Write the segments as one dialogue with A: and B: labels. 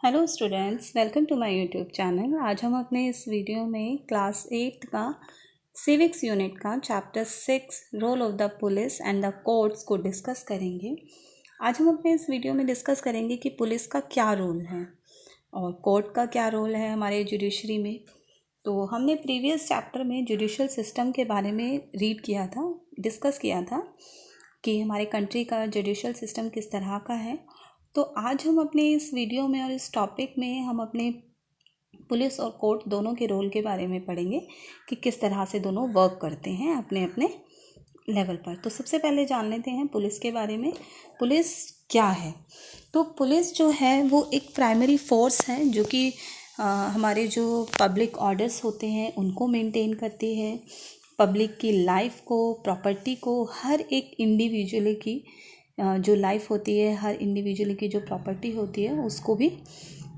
A: Hello students, welcome to my YouTube channel. आज हम अपने इस वीडियो में क्लास 8 का सिविक्स यूनिट का chapter 6 role of the police and the courts को डिस्कस करेंगे। आज हम अपने इस वीडियो में डिस्कस करेंगे कि पुलिस का क्या रोल है और कोर्ट का क्या रोल है हमारे जुडिशरी में। तो हमने प्रीवियस चैप्टर में जुडिशल सिस्टम के बारे में रीड किया था, डिस्कस किया था कि हमारे कंट्री का जुडिशल सिस्टम किस तरह का है। तो आज हम अपने इस वीडियो में और इस टॉपिक में हम अपने पुलिस और कोर्ट दोनों के रोल के बारे में पढ़ेंगे कि किस तरह से दोनों वर्क करते हैं अपने अपने लेवल पर। तो सबसे पहले जान लेते हैं पुलिस के बारे में। पुलिस क्या है? तो पुलिस जो है वो एक प्राइमरी फोर्स है जो कि हमारे जो पब्लिक ऑर्डर्स होते हैं उनको मेंटेन करती है। पब्लिक की लाइफ को, प्रॉपर्टी को, हर एक इंडिविजुअल की जो लाइफ होती है, हर इंडिविजुअल की जो प्रॉपर्टी होती है उसको भी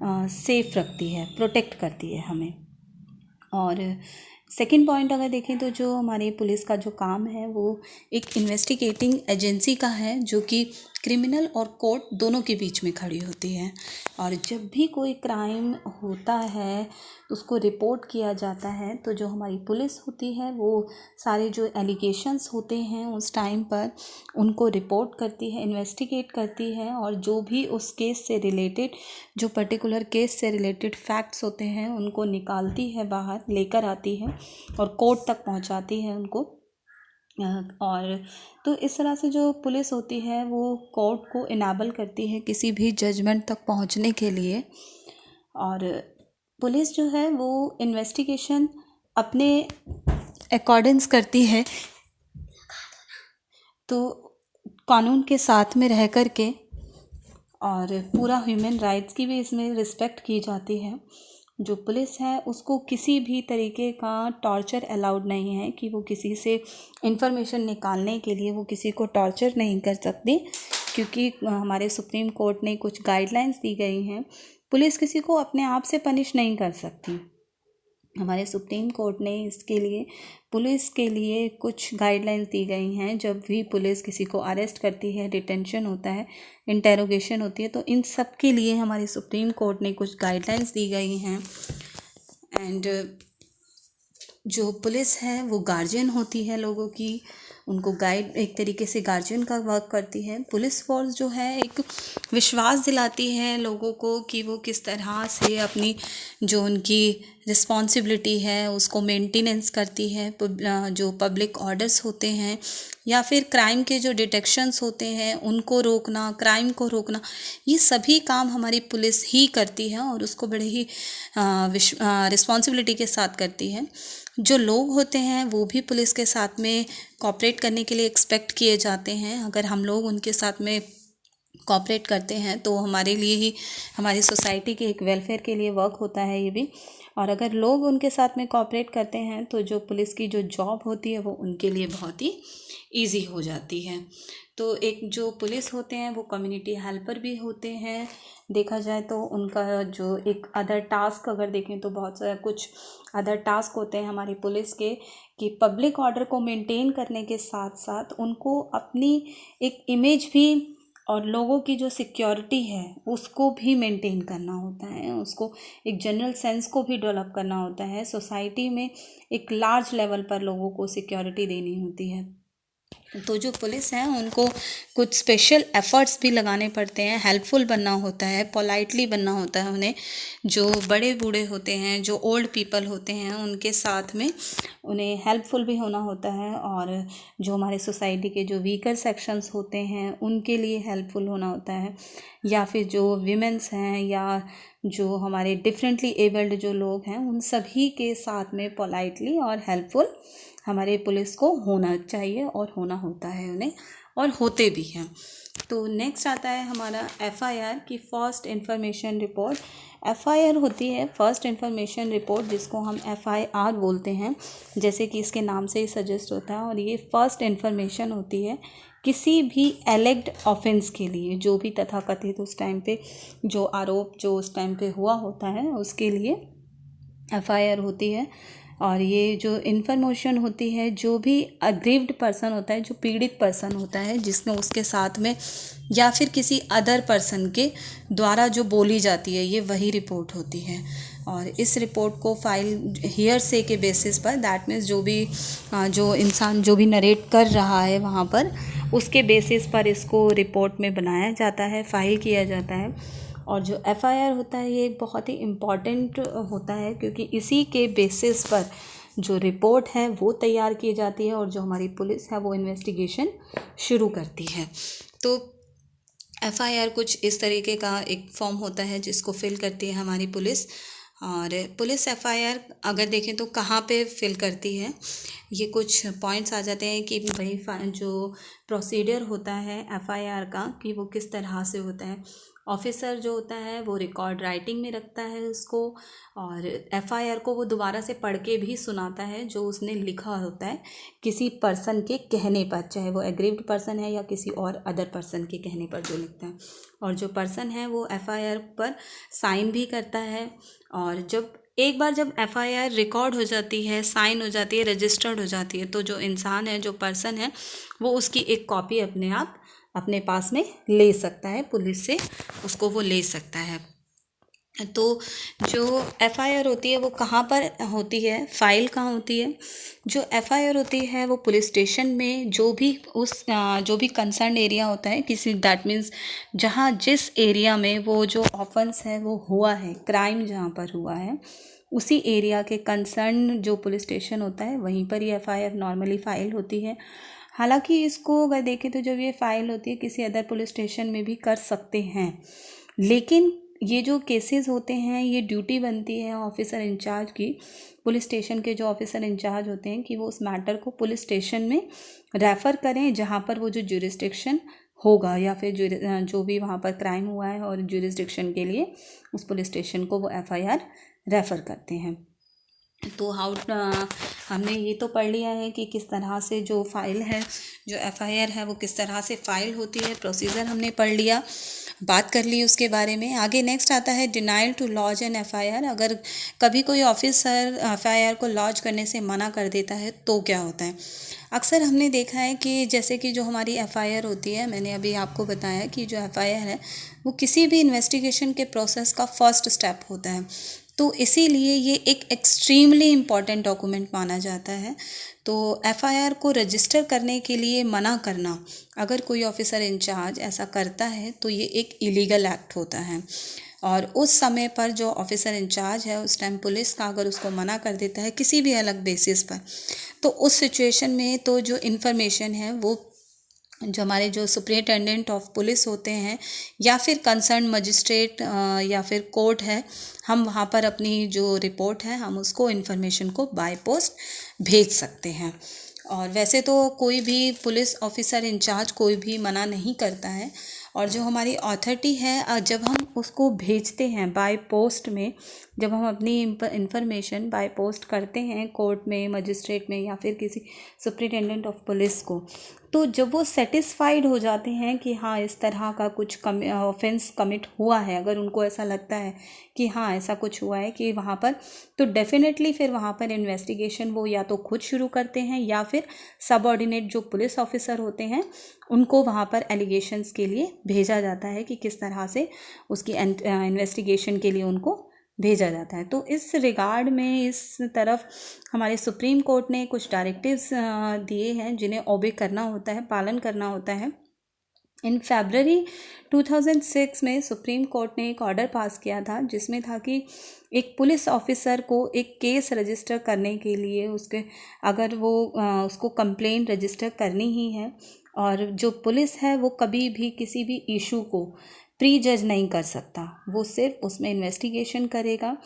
A: सेफ रखती है, प्रोटेक्ट करती है हमें। और सेकंड पॉइंट अगर देखें तो जो हमारी पुलिस का जो काम है वो एक इन्वेस्टिगेटिंग एजेंसी का है जो कि क्रिमिनल और कोर्ट दोनों के बीच में खड़ी होती है। और जब भी कोई क्राइम होता है तो उसको रिपोर्ट किया जाता है तो जो हमारी पुलिस होती है वो सारे जो एलिगेशंस होते हैं उस टाइम पर उनको रिपोर्ट करती है, इन्वेस्टिगेट करती है और जो भी उस केस से रिलेटेड, जो पर्टिकुलर केस से रिलेटेड फैक्ट्स होते हैं उनको निकालती है, बाहर लेकर आती है और कोर्ट तक पहुंचाती है उनको। और तो इस तरह से जो पुलिस होती है वो कोर्ट को इनेबल करती है किसी भी जजमेंट तक पहुंचने के लिए। और पुलिस जो है वो इन्वेस्टिगेशन अपने अकॉर्डिंग्स करती है, तो कानून के साथ में रह कर के, और पूरा ह्यूमन राइट्स की भी इसमें रिस्पेक्ट की जाती है। जो पुलिस है उसको किसी भी तरीके का टॉर्चर अलाउड नहीं है कि वो किसी से इंफॉर्मेशन निकालने के लिए वो किसी को टॉर्चर नहीं कर सकती, क्योंकि हमारे सुप्रीम कोर्ट ने कुछ गाइडलाइंस दी गई हैं। पुलिस किसी को अपने आप से पनिश नहीं कर सकती। हमारे सुप्रीम कोर्ट ने इसके लिए पुलिस के लिए कुछ गाइडलाइंस दी गई हैं। जब भी पुलिस किसी को अरेस्ट करती है, डिटेंशन होता है, इंटेरोगेशन होती है, तो इन सब के लिए हमारे सुप्रीम कोर्ट ने कुछ गाइडलाइंस दी गई हैं। एंड जो पुलिस है वो गार्जियन होती है लोगों की, उनको गाइड, एक तरीके से गार्जियन का वर्क करती है। पुलिस फोर्स जो है एक विश्वास दिलाती है लोगों को कि वो किस तरह से अपनी जो उनकी रिस्पॉन्सिबिलिटी है उसको मेंटेनेंस करती है। जो पब्लिक ऑर्डर्स होते हैं या फिर क्राइम के जो डिटेक्शंस होते हैं उनको रोकना, क्राइम को रोकना, ये सभी काम हमारी पुलिस ही करती है और उसको बड़े ही रिस्पॉन्सिबिलिटी के साथ करती है। जो लोग होते हैं वो भी पुलिस के साथ में कोऑपरेट करने के लिए एक्सपेक्ट किए जाते हैं। अगर हम लोग उनके साथ में कोऑपरेट करते हैं तो हमारे लिए ही, हमारी सोसाइटी के एक वेलफेयर के लिए वर्क होता है ये भी। और अगर लोग उनके साथ में कोऑपरेट करते हैं तो जो पुलिस की जो जॉब होती है वो उनके लिए बहुत ही ईजी हो जाती है। तो एक जो पुलिस होते हैं वो कम्युनिटी हेल्पर भी होते हैं। देखा जाए तो उनका जो एक अदर टास्क अगर देखें तो बहुत सारा कुछ अदर टास्क होते हैं हमारी पुलिस के, कि पब्लिक ऑर्डर को मेंटेन करने के साथ साथ उनको अपनी एक इमेज भी और लोगों की जो सिक्योरिटी है उसको भी मेंटेन करना होता है, उसको एक जनरल सेंस को भी डेवलप करना होता है। सोसाइटी में एक लार्ज लेवल पर लोगों को सिक्योरिटी देनी होती है। तो जो पुलिस है उनको कुछ स्पेशल एफर्ट्स भी लगाने पड़ते हैं, हेल्पफुल बनना होता है, पोलाइटली बनना होता है उन्हें। जो बड़े बूढ़े होते हैं, जो ओल्ड पीपल होते हैं, उनके साथ में उन्हें हेल्पफुल भी होना होता है। और जो हमारे सोसाइटी के जो वीकर सेक्शंस होते हैं उनके लिए हेल्पफुल होना होता है, या फिर जो विमेंस हैं या जो हमारे डिफरेंटली एबल्ड जो लोग हैं उन सभी के साथ में पोलाइटली और हेल्पफुल हमारे पुलिस को होना चाहिए और होना होता है उन्हें, और होते भी हैं। तो नेक्स्ट आता है हमारा FIR की फर्स्ट इंफॉर्मेशन रिपोर्ट। FIR होती है फर्स्ट इंफॉर्मेशन रिपोर्ट, जिसको हम FIR बोलते हैं, जैसे कि इसके नाम से ही सजेस्ट होता है। और ये फर्स्ट इंफॉर्मेशन होती है किसी भी एलेग्ड ऑफेंस के लिए, जो भी तथाकथित उस टाइम पे जो आरोप जो उस टाइम पे हुआ होता है उसके लिए FIR होती है। और ये जो इन्फॉर्मेशन होती है जो भी अग्रीव्ड पर्सन होता है, जो पीड़ित पर्सन होता है, जिसने उसके साथ में या फिर किसी अदर पर्सन के द्वारा जो बोली जाती है, ये वही रिपोर्ट होती है। और इस रिपोर्ट को फाइल हियर से के बेसिस पर, दैट मीन्स जो इंसान जो भी नरेट कर रहा है वहाँ पर, उसके बेसिस पर इसको रिपोर्ट में बनाया जाता है, फाइल किया जाता है। और जो एफआईआर होता है ये बहुत ही इम्पॉर्टेंट होता है, क्योंकि इसी के बेसिस पर जो रिपोर्ट है वो तैयार की जाती है और जो हमारी पुलिस है वो इन्वेस्टिगेशन शुरू करती है। तो एफआईआर कुछ इस तरीके का एक फॉर्म होता है जिसको फिल करती है हमारी पुलिस। और पुलिस एफआईआर अगर देखें तो कहाँ पे फिल करती है, ये कुछ पॉइंट्स आ जाते हैं कि भाई जो प्रोसीजर होता है एफआईआर का कि वो किस तरह से होता है। ऑफिसर जो होता है वो रिकॉर्ड राइटिंग में रखता है उसको, और एफआईआर को वो दोबारा से पढ़ के भी सुनाता है जो उसने लिखा होता है किसी पर्सन के कहने पर, चाहे वो एग्रीव्ड पर्सन है या किसी और अदर पर्सन के कहने पर जो लिखता है। और जो पर्सन है वो एफआईआर पर साइन भी करता है। और एक बार जब एफआईआर रिकॉर्ड हो जाती है, साइन हो जाती है, रजिस्टर्ड हो जाती है, तो जो इंसान है, जो पर्सन है, वो उसकी एक कॉपी अपने आप अपने पास में ले सकता है, पुलिस से उसको वो ले सकता है। तो जो एफआईआर होती है वो कहाँ पर होती है, फाइल कहाँ होती है? जो एफआईआर होती है वो पुलिस स्टेशन में, जो भी कंसर्न एरिया होता है किसी, दैट मीन्स जहाँ जिस एरिया में वो जो ऑफेंस है वो हुआ है, क्राइम जहाँ पर हुआ है, उसी एरिया के कंसर्न जो पुलिस स्टेशन होता है वहीं पर ये एफआईआर नॉर्मली फाइल होती है। हालांकि इसको अगर देखें तो जब ये फाइल होती है किसी अदर पुलिस स्टेशन में भी कर सकते हैं, लेकिन ये जो केसेस होते हैं ये ड्यूटी बनती है ऑफिसर इंचार्ज की, पुलिस स्टेशन के जो ऑफिसर इंचार्ज होते हैं, कि वो उस मैटर को पुलिस स्टेशन में रेफ़र करें जहाँ पर वो जो ज्यूरिसडिक्शन होगा, या फिर जो भी वहाँ पर क्राइम हुआ है और ज्यूरिसडिक्शन के लिए उस पुलिस स्टेशन को वो एफआईआर रेफ़र करते हैं। तो हमने ये तो पढ़ लिया है कि किस तरह से जो फाइल है, जो एफआईआर है वो किस तरह से फाइल होती है, प्रोसीजर हमने पढ़ लिया, बात कर ली उसके बारे में। आगे नेक्स्ट आता है denial to lodge an FIR. अगर कभी कोई ऑफिसर एफआईआर को लॉज करने से मना कर देता है तो क्या होता है? अक्सर हमने देखा है कि जैसे कि जो हमारी एफआईआर होती है, मैंने अभी आपको बताया कि जो एफआईआर है वो किसी भी इन्वेस्टिगेशन के प्रोसेस का फर्स्ट स्टेप होता है, तो इसीलिए ये एक एक्सट्रीमली इम्पॉर्टेंट डॉक्यूमेंट माना जाता है। तो एफआईआर को रजिस्टर करने के लिए मना करना, अगर कोई ऑफिसर इंचार्ज ऐसा करता है तो ये एक इलीगल एक्ट होता है। और उस समय पर जो ऑफिसर इंचार्ज है उस टाइम पुलिस का अगर उसको मना कर देता है किसी भी अलग बेसिस पर, तो उस सिचुएशन में तो जो इन्फॉर्मेशन है वो जो हमारे जो सुपरिटेंडेंट ऑफ पुलिस होते हैं या फिर कंसर्न मजिस्ट्रेट या फिर कोर्ट है, हम वहाँ पर अपनी जो रिपोर्ट है हम उसको इन्फॉर्मेशन को बाय पोस्ट भेज सकते हैं। और वैसे तो कोई भी पुलिस ऑफिसर इंचार्ज कोई भी मना नहीं करता है, और जो हमारी अथॉरिटी है जब हम उसको भेजते हैं बाय पोस्ट में, जब हम अपनी इंफॉर्मेशन बाय पोस्ट करते हैं कोर्ट में, मजिस्ट्रेट में या फिर किसी सुपरिटेंडेंट ऑफ पुलिस को, तो जब वो सेटिस्फाइड हो जाते हैं कि हाँ इस तरह का कुछ ऑफेंस कमिट हुआ है, अगर उनको ऐसा लगता है कि हाँ ऐसा कुछ हुआ है कि वहाँ पर, तो डेफिनेटली फिर वहाँ पर इन्वेस्टिगेशन वो या तो खुद शुरू करते हैं या फिर सबऑर्डिनेट जो पुलिस ऑफिसर होते हैं उनको वहाँ पर एलिगेशंस के लिए भेजा जाता है कि किस तरह से उसकी इन्वेस्टिगेशन के लिए उनको भेजा जाता है। तो इस रिगार्ड में इस तरफ हमारे सुप्रीम कोर्ट ने कुछ डायरेक्टिव्स दिए हैं जिन्हें ओबे करना होता है, पालन करना होता है। इन फरवरी 2006 में सुप्रीम कोर्ट ने एक ऑर्डर पास किया था जिसमें था कि एक पुलिस ऑफिसर को एक केस रजिस्टर करने के लिए अगर वो उसको कंप्लेंट रजिस्टर करनी ही है, और जो पुलिस है वो कभी भी किसी भी इशू को प्री जज नहीं कर सकता, वो सिर्फ उसमें इन्वेस्टिगेशन करेगा।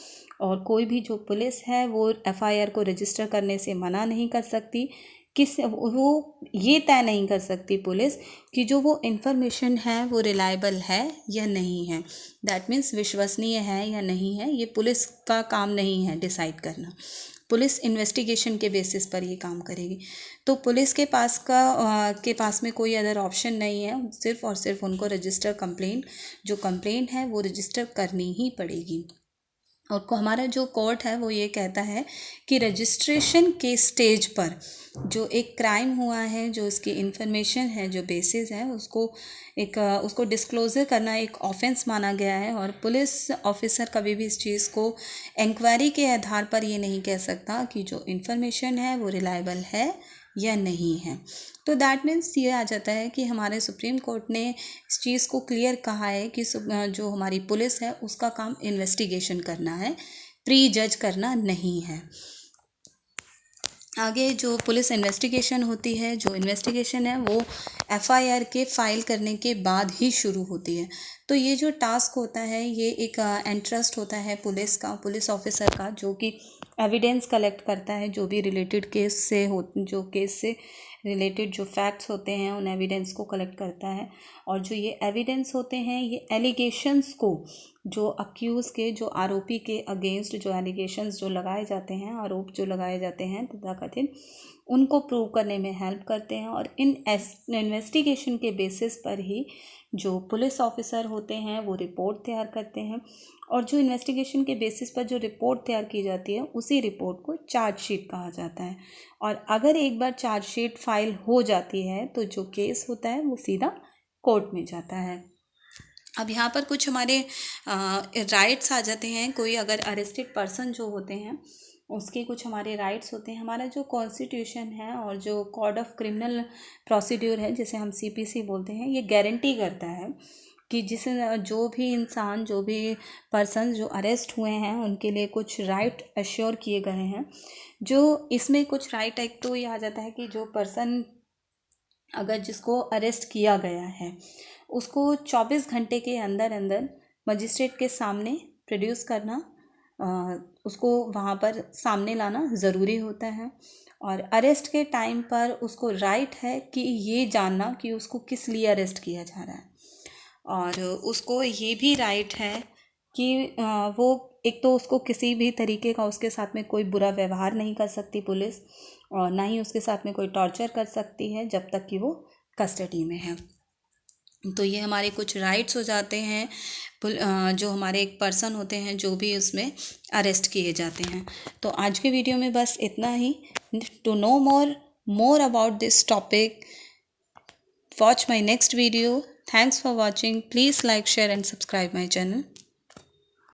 A: और कोई भी जो पुलिस है वो एफआईआर को रजिस्टर करने से मना नहीं कर सकती, वो ये तय नहीं कर सकती पुलिस कि जो वो इन्फॉर्मेशन है वो रिलायबल है या नहीं है, दैट मीन्स विश्वसनीय है या नहीं है। ये पुलिस का काम नहीं है डिसाइड करना, पुलिस इन्वेस्टिगेशन के बेसिस पर ये काम करेगी। तो पुलिस के पास में कोई अदर ऑप्शन नहीं है, सिर्फ और सिर्फ उनको रजिस्टर जो कंप्लेंट है वो रजिस्टर करनी ही पड़ेगी। और हमारा जो कोर्ट है वो ये कहता है कि रजिस्ट्रेशन के स्टेज पर जो एक क्राइम हुआ है, जो इसकी इन्फॉर्मेशन है, जो बेसिस है, उसको डिस्क्लोज़र करना एक ऑफेंस माना गया है। और पुलिस ऑफिसर कभी भी इस चीज़ को इंक्वायरी के आधार पर ये नहीं कह सकता कि जो इन्फॉर्मेशन है वो रिलायबल है या नहीं है। तो दैट मीन्स ये आ जाता है कि हमारे सुप्रीम कोर्ट ने इस चीज़ को क्लियर कहा है कि जो हमारी पुलिस है उसका काम इन्वेस्टिगेशन करना है, प्री जज करना नहीं है। आगे जो पुलिस इन्वेस्टिगेशन होती है, जो इन्वेस्टिगेशन है वो एफआईआर के फाइल करने के बाद ही शुरू होती है। तो ये जो टास्क होता है ये एक इंटरेस्ट होता है पुलिस ऑफिसर का, जो कि एविडेंस कलेक्ट करता है, जो भी रिलेटेड केस से जो केस से रिलेटेड जो फैक्ट्स होते हैं उन एविडेंस को कलेक्ट करता है। और जो ये एविडेंस होते हैं ये एलिगेशंस को, जो अक्यूज़ के, जो आरोपी के अगेंस्ट जो एलिगेशंस जो लगाए जाते हैं, आरोप जो लगाए जाते हैं तथाकथित, उनको प्रूव करने में हेल्प करते हैं। और इन इन्वेस्टिगेशन के बेसिस पर ही जो पुलिस ऑफिसर होते हैं वो रिपोर्ट तैयार करते हैं। और जो इन्वेस्टिगेशन के बेसिस पर जो रिपोर्ट तैयार की जाती है उसी रिपोर्ट को चार्जशीट कहा जाता है। और अगर एक बार चार्जशीट फाइल हो जाती है तो जो केस होता है वो सीधा कोर्ट में जाता है। अब यहाँ पर कुछ हमारे राइट्स आ जाते हैं। कोई अगर अरेस्टेड पर्सन जो होते हैं उसके कुछ हमारे राइट्स होते हैं। हमारा जो कॉन्स्टिट्यूशन है और जो कोड ऑफ क्रिमिनल प्रोसीड्यूर है, जिसे हम सीपीसी बोलते हैं, ये गारंटी करता है कि जो भी इंसान, जो भी पर्सन जो अरेस्ट हुए हैं उनके लिए कुछ राइट अश्योर किए गए हैं। जो इसमें कुछ राइट एक तो ये आ जाता है कि जो पर्सन, अगर जिसको अरेस्ट किया गया है, उसको 24 घंटे के अंदर अंदर मजिस्ट्रेट के सामने प्रोड्यूस करना, उसको वहाँ पर सामने लाना ज़रूरी होता है। और अरेस्ट के टाइम पर उसको राइट है कि ये जानना कि उसको किस लिए अरेस्ट किया जा रहा है। और उसको ये भी राइट है कि वो एक तो उसको किसी भी तरीके का उसके साथ में कोई बुरा व्यवहार नहीं कर सकती पुलिस, और ना ही उसके साथ में कोई टॉर्चर कर सकती है जब तक कि वो कस्टडी में है। तो ये हमारे कुछ राइट्स हो जाते हैं जो हमारे एक पर्सन होते हैं जो भी उसमें अरेस्ट किए जाते हैं। तो आज के वीडियो में बस इतना ही। To know more about this topic, watch my next video. Thanks for watching. Please like, share and subscribe my channel.